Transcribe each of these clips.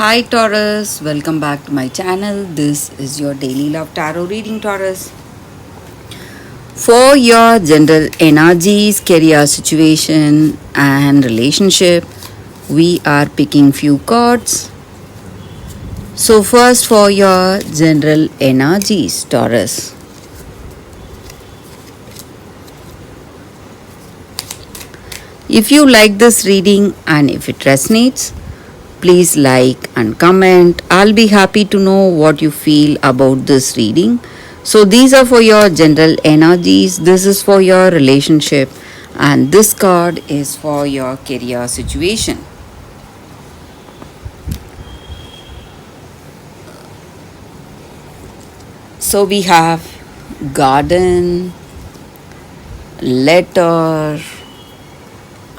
Hi Taurus, welcome back to my channel. This is your daily love tarot reading, Taurus. For your general energies, career situation, and relationship, we are picking few cards. So, first for your general energies, Taurus. If you like this reading and if it resonates, please like and comment. I'll be happy to know what you feel about this reading. So, these are for your general energies, this is for your relationship, and this card is for your career situation. So, we have garden, letter,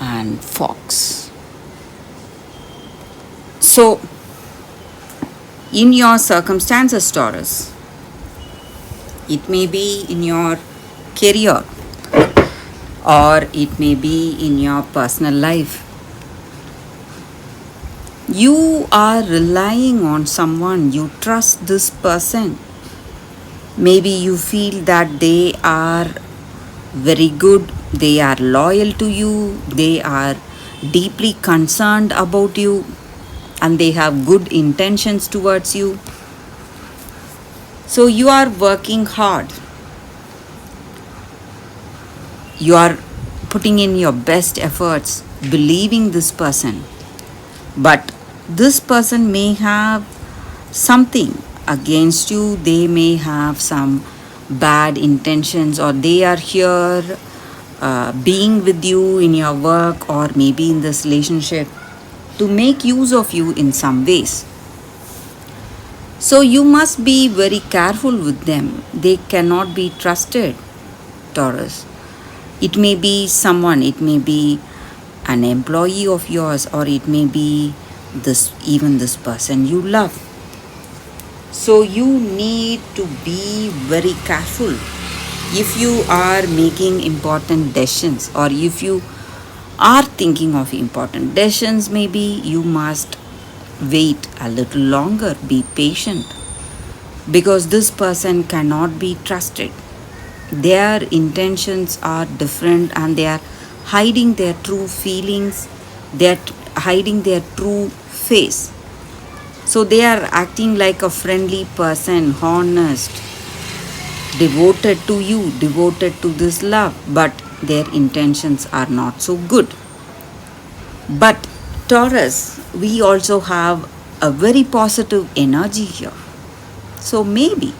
and fox. So, in your circumstances, Taurus, it may be in your career or it may be in your personal life. You are relying on someone, you trust this person. Maybe you feel that they are very good, they are loyal to you, they are deeply concerned about you, and they have good intentions towards you. So you are working hard. You are putting in your best efforts, believing this person. But this person may have something against you, they may have some bad intentions, or they are here being with you in your work or maybe in this relationship to make use of you in some ways. So you must be very careful with them. They cannot be trusted, Taurus. It may be someone, it may be an employee of yours, or it may be this person you love. So you need to be very careful if you are making important decisions, or if you are thinking of important decisions. Maybe you must wait a little longer, be patient, because this person cannot be trusted. Their intentions are different and they are hiding their true feelings, they're hiding their true face. So they are acting like a friendly person, honest, devoted to you, devoted to this love, but their intentions are not so good. But Taurus, we also have a very positive energy here. So maybe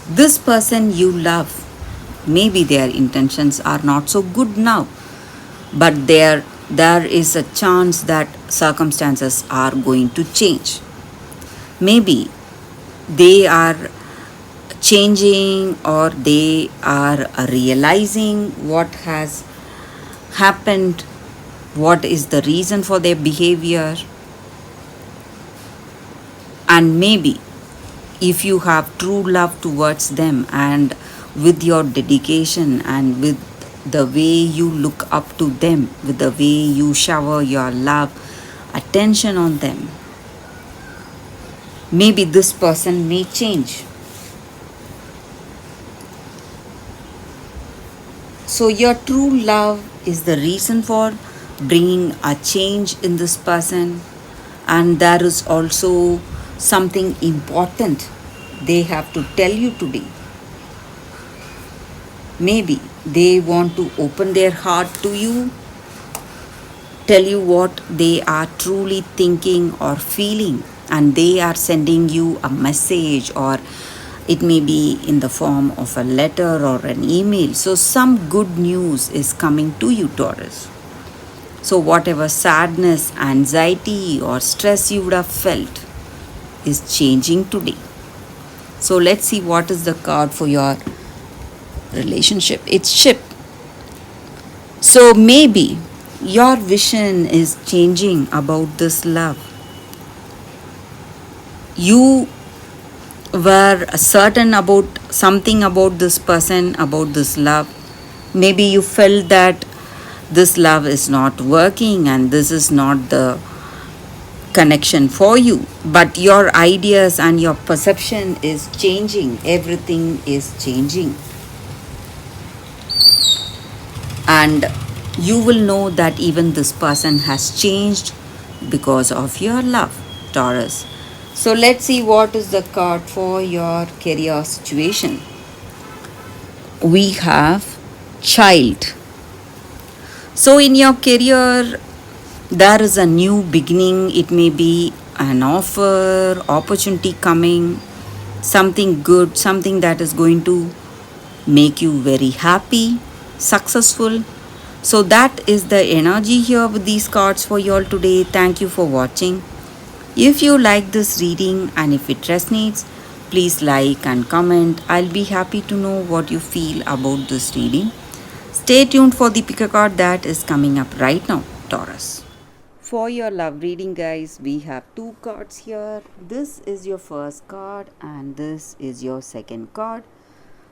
this person you love, maybe their intentions are not so good now, but there is a chance that circumstances are going to change. Maybe they are changing, or they are realizing what has happened, what is the reason for their behavior. And maybe if you have true love towards them, and with your dedication and with the way you look up to them, with the way you shower your love, attention on them, maybe this person may change. So your true love is the reason for bringing a change in this person, and there is also something important they have to tell you today. Maybe they want to open their heart to you, tell you what they are truly thinking or feeling, and they are sending you a message, or it may be in the form of a letter or an email. So some good news is coming to you, Taurus. So whatever sadness, anxiety, or stress you would have felt is changing today. So let's see what is the card for your relationship. It's ship. So maybe your vision is changing about this love. You were certain about something about this person, about this love. Maybe you felt that this love is not working and this is not the connection for you, but your ideas and your perception is changing, everything is changing, and you will know that even this person has changed because of your love, Taurus. So let's see what is the card for your career situation. We have child. So in your career, there is a new beginning. It may be an offer, opportunity coming, something good, something that is going to make you very happy, successful. So that is the energy here with these cards for you all today. Thank you for watching. If you like this reading and if it resonates, please like and comment. I'll be happy to know what you feel about this reading. Stay tuned for the pick a card that is coming up right now, Taurus. For your love reading, guys, we have two cards here. This is your first card and this is your second card.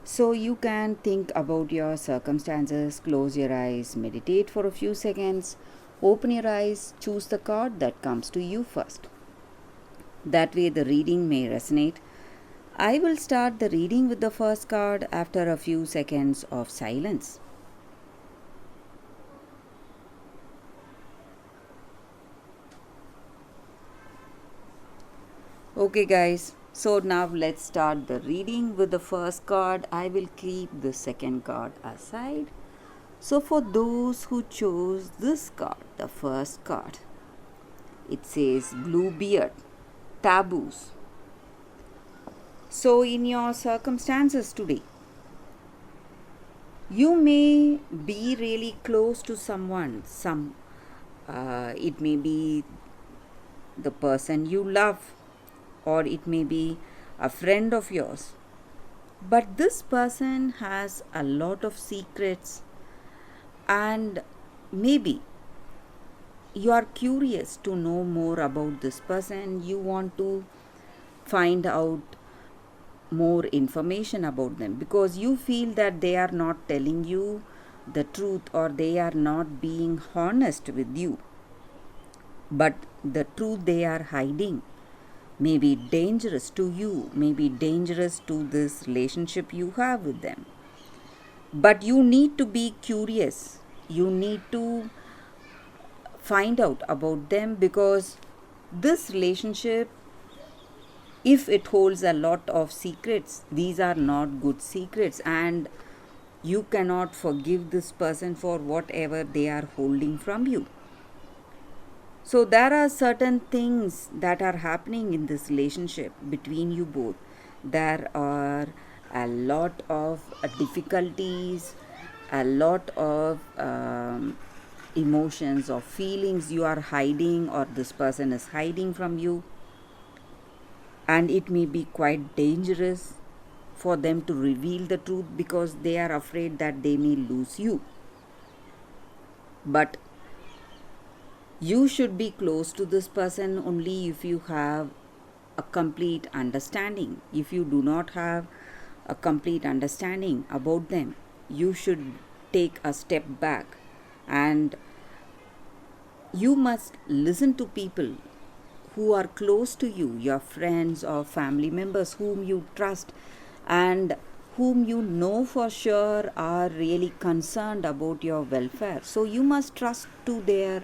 So you can think about your circumstances, close your eyes, meditate for a few seconds, open your eyes, choose the card that comes to you first. That way the reading may resonate. I will start the reading with the first card after a few seconds of silence. Okay guys, so now let's start the reading with the first card. I will keep the second card aside. So for those who chose this card, the first card, it says Blue Beard, Taboos. So in your circumstances today, you may be really close to someone. It may be the person you love, or it may be a friend of yours. But this person has a lot of secrets, and maybe you are curious to know more about this person. You want to find out more information about them because you feel that they are not telling you the truth or they are not being honest with you. But the truth they are hiding may be dangerous to you, may be dangerous to this relationship you have with them. But you need to be curious. You need to find out about them because this relationship, if it holds a lot of secrets, these are not good secrets, and you cannot forgive this person for whatever they are holding from you. So there are certain things that are happening in this relationship between you both. There are a lot of difficulties, a lot of emotions or feelings you are hiding or this person is hiding from you. And it may be quite dangerous for them to reveal the truth because they are afraid that they may lose you. But you should be close to this person only if you have a complete understanding. If you do not have a complete understanding about them, you should take a step back and you must listen to people who are close to you, your friends or family members whom you trust and whom you know for sure are really concerned about your welfare. So you must trust to their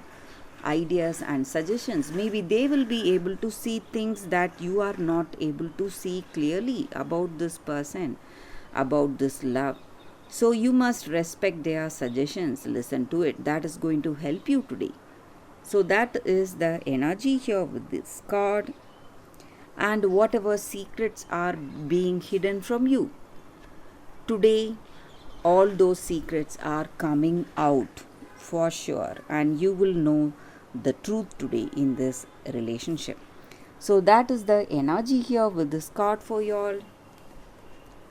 ideas and suggestions. Maybe they will be able to see things that you are not able to see clearly about this person, about this love. So you must respect their suggestions, listen to it. That is going to help you today. So that is the energy here with this card. And whatever secrets are being hidden from you, today all those secrets are coming out for sure, and you will know the truth today in this relationship. So that is the energy here with this card for you all.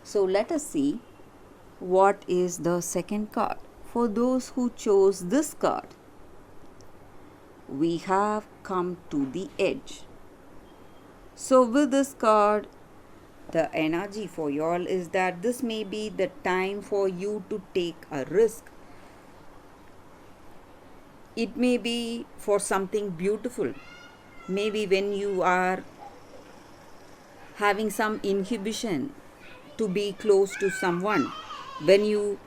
So let us see what is the second card. For those who chose this card, we have come to the edge. So with this card, the energy for y'all is that this may be the time for you to take a risk. It may be for something beautiful. maybe when you are having some inhibition to be close to someone, when you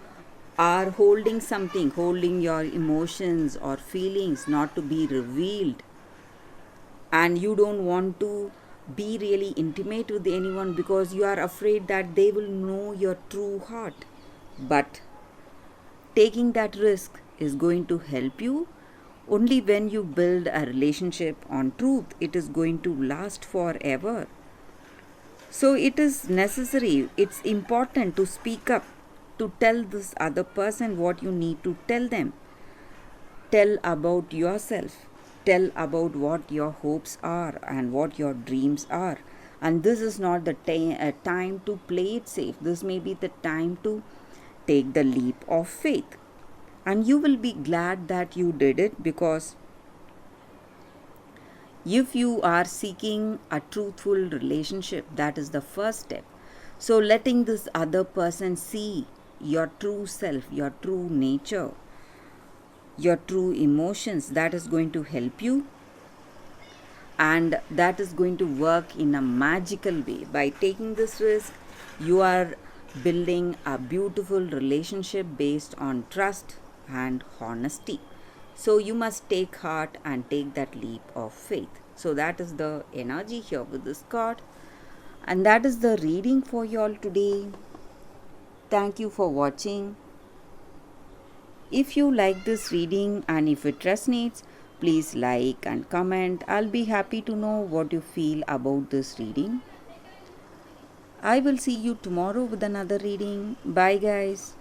are holding something, holding your emotions or feelings not to be revealed, and you don't want to be really intimate with anyone because you are afraid that they will know your true heart. But taking that risk is going to help you. Only when you build a relationship on truth, it is going to last forever. So it is necessary, it's important to speak up, to tell this other person what you need to tell them. Tell about yourself. Tell about what your hopes are and what your dreams are. And this is not the time to play it safe. This may be the time to take the leap of faith. And you will be glad that you did it, because if you are seeking a truthful relationship, that is the first step. So, letting this other person see your true self, your true nature, your true emotions, that is going to help you, and that is going to work in a magical way. By taking this risk, you are building a beautiful relationship based on trust and honesty. So you must take heart and take that leap of faith. So that is the energy here with this card, and that is the reading for you all today. Thank you for watching. If you like this reading and if it resonates, please like and comment. I'll be happy to know what you feel about this reading. I will see you tomorrow with another reading. Bye, guys.